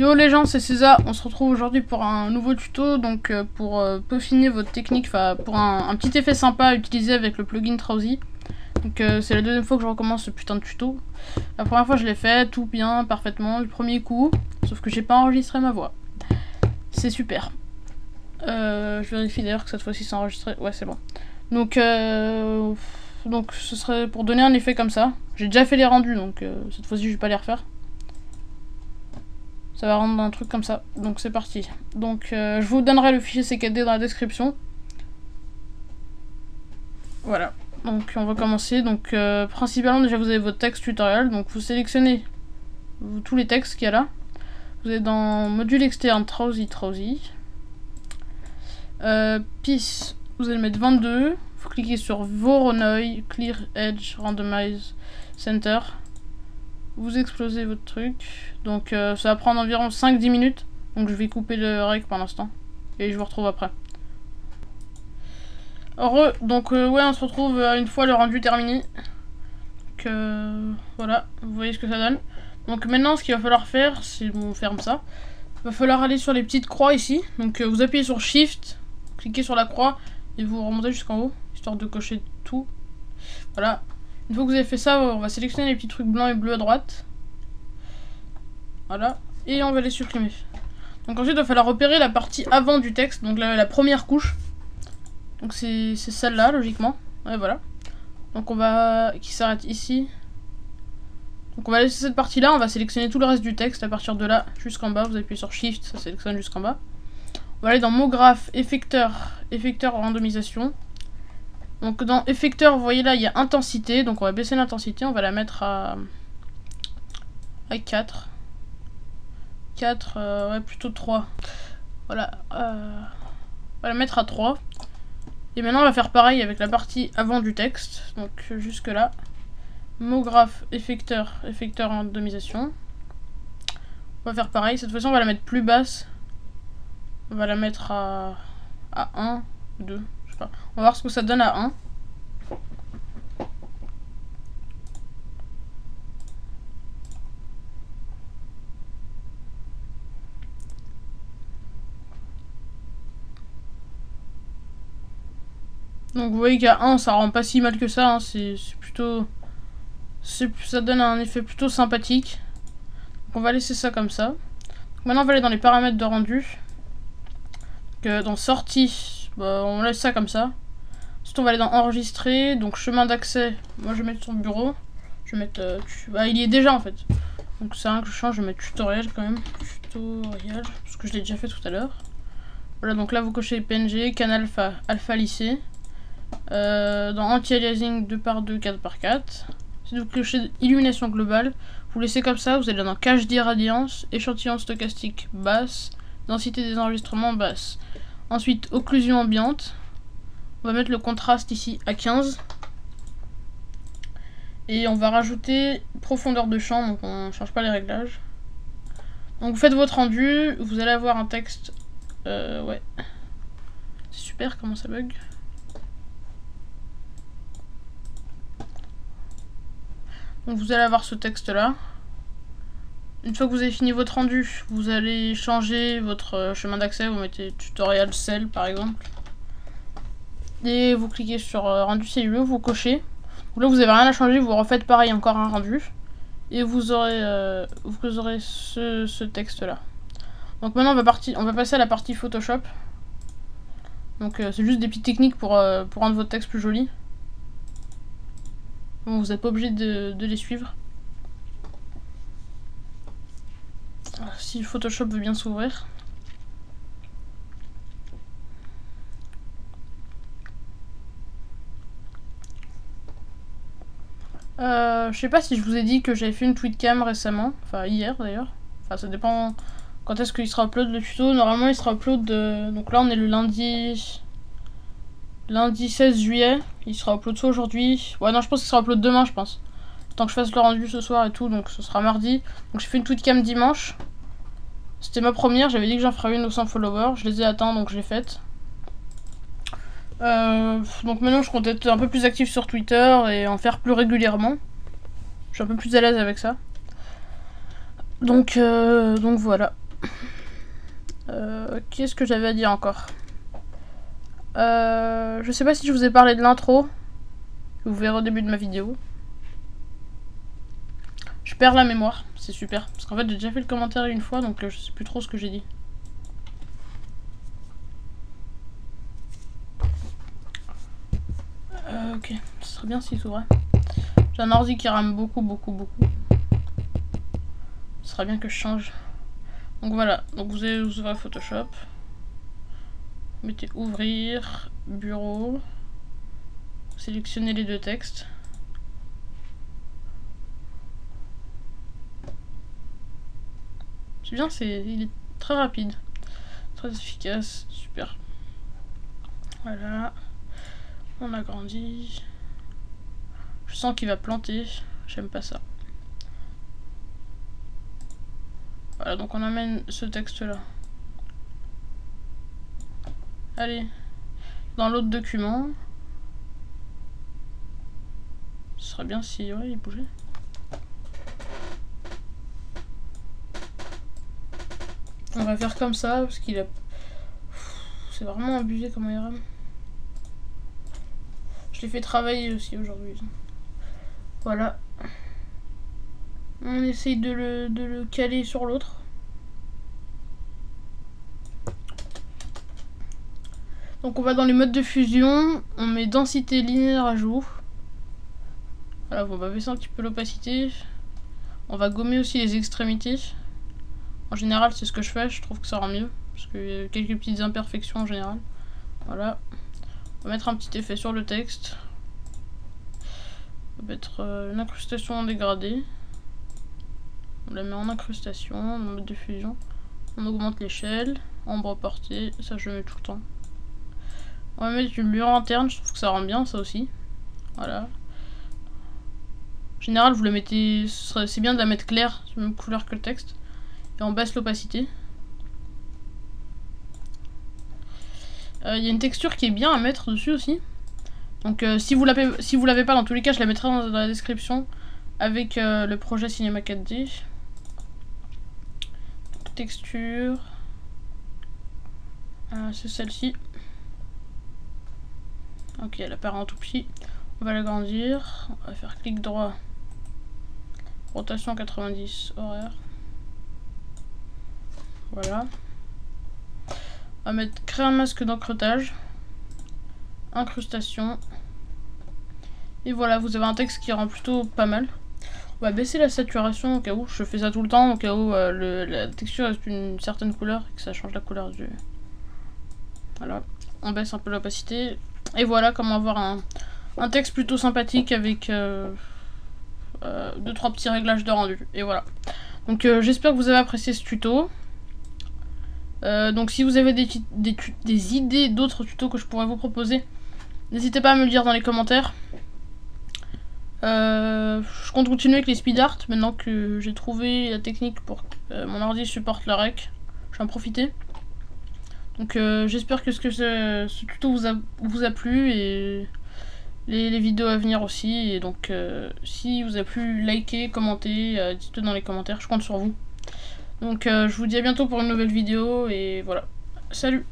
Yo les gens, c'est César, on se retrouve aujourd'hui pour un nouveau tuto, donc pour peaufiner votre technique, enfin pour un petit effet sympa à utiliser avec le plugin Trowzy. Donc c'est la deuxième fois que je recommence ce putain de tuto. La première fois je l'ai fait, tout bien, parfaitement, le premier coup, sauf que j'ai pas enregistré ma voix. C'est super. Je vérifie d'ailleurs que cette fois-ci c'est enregistré, ouais c'est bon. Donc ce serait pour donner un effet comme ça. J'ai déjà fait les rendus, donc cette fois-ci je vais pas les refaire. Ça va rendre un truc comme ça. Donc c'est parti. Donc je vous donnerai le fichier CKD dans la description. Voilà. Donc on va commencer. Donc principalement déjà vous avez votre texte tutoriel. Donc vous sélectionnez tous les textes qu'il y a là. Vous êtes dans module externe Trowzy. Peace, vous allez mettre 22. Vous cliquez sur Voronoi, Clear Edge, Randomize Center. Vous explosez votre truc. Donc ça va prendre environ 5-10 minutes. Donc je vais couper le rec pour l'instant. Et je vous retrouve après. Heureux. Donc ouais, on se retrouve une fois le rendu terminé. Donc voilà, vous voyez ce que ça donne. Donc maintenant ce qu'il va falloir faire, c'est on ferme ça. Il va falloir aller sur les petites croix ici. Donc vous appuyez sur Shift, cliquez sur la croix et vous remontez jusqu'en haut, histoire de cocher tout. Voilà. Une fois que vous avez fait ça, on va sélectionner les petits trucs blancs et bleus à droite. Voilà. Et on va les supprimer. Donc ensuite, il va falloir repérer la partie avant du texte, donc la première couche. Donc c'est celle-là, logiquement. Ouais, voilà. Donc on va... qui s'arrête ici. Donc on va laisser cette partie-là, on va sélectionner tout le reste du texte à partir de là jusqu'en bas. Vous appuyez sur Shift, ça sélectionne jusqu'en bas. On va aller dans Mot graphe, effecteur randomisation. Donc dans effecteur, vous voyez là, il y a intensité. Donc on va baisser l'intensité, on va la mettre à 4. 4, ouais, plutôt 3. Voilà. On va la mettre à 3. Et maintenant, on va faire pareil avec la partie avant du texte. Donc jusque là. Mot graphe, effecteur randomisation. On va faire pareil. Cette fois-ci, on va la mettre plus basse. On va la mettre à 1, 2. On va voir ce que ça donne à 1. Donc vous voyez qu'à 1 ça rend pas si mal que ça, hein. C'est plutôt... ça donne un effet plutôt sympathique. Donc on va laisser ça comme ça. Donc maintenant on va aller dans les paramètres de rendu. Donc, dans sortie, bah, on laisse ça comme ça. Ensuite on va aller dans enregistrer, donc chemin d'accès, moi je vais mettre sur bureau. Je vais mettre... bah, il y est déjà en fait. Donc c'est rien que je change, je vais mettre tutoriel quand même. Tutoriel, parce que je l'ai déjà fait tout à l'heure. Voilà, donc là vous cochez PNG, canal alpha lycée. Dans anti-aliasing 2x2, 4x4. Si vous cochez illumination globale, vous laissez comme ça, vous allez dans cache d'irradiance, échantillon stochastique basse, densité des enregistrements basse. Ensuite, occlusion ambiante. On va mettre le contraste ici à 15. Et on va rajouter profondeur de champ, donc on ne change pas les réglages. Donc vous faites votre rendu, vous allez avoir un texte... ouais. C'est super comment ça bug. Donc vous allez avoir ce texte là. Une fois que vous avez fini votre rendu, vous allez changer votre chemin d'accès, vous mettez tutorial cell par exemple. Et vous cliquez sur rendu celluleux, vous cochez. Donc là vous n'avez rien à changer, vous refaites pareil encore un rendu. Et vous aurez ce texte là. Donc maintenant on va passer à la partie Photoshop. Donc c'est juste des petites techniques pour rendre votre texte plus joli. Bon, vous n'êtes pas obligé de les suivre. Si Photoshop veut bien s'ouvrir. Je sais pas si je vous ai dit que j'avais fait une tweetcam récemment. Enfin hier d'ailleurs. Enfin ça dépend quand est-ce qu'il sera upload le tuto. Normalement il sera upload donc là on est le lundi 16 juillet. Il sera upload soit aujourd'hui. Ouais non je pense qu'il sera upload demain je pense. Tant que je fasse le rendu ce soir et tout, donc ce sera mardi. Donc j'ai fait une tweetcam dimanche. C'était ma première, j'avais dit que j'en ferais une aux 100 followers. Je les ai atteints donc je l'ai faite. Donc maintenant je compte être un peu plus actif sur Twitter et en faire plus régulièrement. Je suis un peu plus à l'aise avec ça. Donc voilà. Qu'est-ce que j'avais à dire encore? Je sais pas si je vous ai parlé de l'intro. Vous verrez au début de ma vidéo. Je perds la mémoire, c'est super. Parce qu'en fait j'ai déjà fait le commentaire une fois, donc je sais plus trop ce que j'ai dit. Ok, ce serait bien s'il s'ouvrait. J'ai un ordi qui rame beaucoup. Ce serait bien que je change. Donc voilà, donc vous ouvrez Photoshop. Vous mettez ouvrir, bureau. Sélectionnez les deux textes. C'est bien, il est très rapide. Très efficace, super. Voilà. On agrandit. Je sens qu'il va planter. J'aime pas ça. Voilà, donc on amène ce texte-là. Allez. Dans l'autre document. Ce serait bien si... Ouais, il bougeait. On va faire comme ça, parce qu'il a... C'est vraiment abusé comment il rame. Je l'ai fait travailler aussi aujourd'hui. Voilà. On essaye de le caler sur l'autre. Donc on va dans les modes de fusion. On met densité linéaire à jour. Voilà, on va baisser un petit peu l'opacité. On va gommer aussi les extrémités. En général, c'est ce que je fais. Je trouve que ça rend mieux. Parce qu'il y a quelques petites imperfections en général. Voilà. On va mettre un petit effet sur le texte. On va mettre une incrustation en dégradé. On la met en incrustation, en mode de fusion. On augmente l'échelle. Ombre portée. Ça, je le mets tout le temps. On va mettre une lueur interne. Je trouve que ça rend bien, ça aussi. Voilà. En général, vous la mettez... C'est bien de la mettre claire. C'est la même couleur que le texte. Et on baisse l'opacité. Il y a une texture qui est bien à mettre dessus aussi. Donc si vous l'avez pas, dans tous les cas, je la mettrai dans la description avec le projet Cinema 4D. Texture. C'est celle-ci. Ok, elle apparaît en tout petit. On va l'agrandir. On va faire clic droit. Rotation 90 horaire. Voilà. On va mettre créer un masque d'encretage. Incrustation. Et voilà, vous avez un texte qui rend plutôt pas mal. On va baisser la saturation au cas où. Je fais ça tout le temps au cas où la texture reste une certaine couleur et que ça change la couleur du... Voilà. On baisse un peu l'opacité. Et voilà comment avoir un texte plutôt sympathique avec 2-3 petits réglages de rendu. Et voilà. Donc j'espère que vous avez apprécié ce tuto. Donc si vous avez des idées d'autres tutos que je pourrais vous proposer, n'hésitez pas à me le dire dans les commentaires. Je compte continuer avec les speed art maintenant que j'ai trouvé la technique pour que mon ordi supporte la rec. Je vais en profiter. Donc j'espère que ce tuto vous a plu et les vidéos à venir aussi. Et donc si vous a plu, likez, commentez, dites-le dans les commentaires, je compte sur vous. Donc je vous dis à bientôt pour une nouvelle vidéo et voilà. Salut!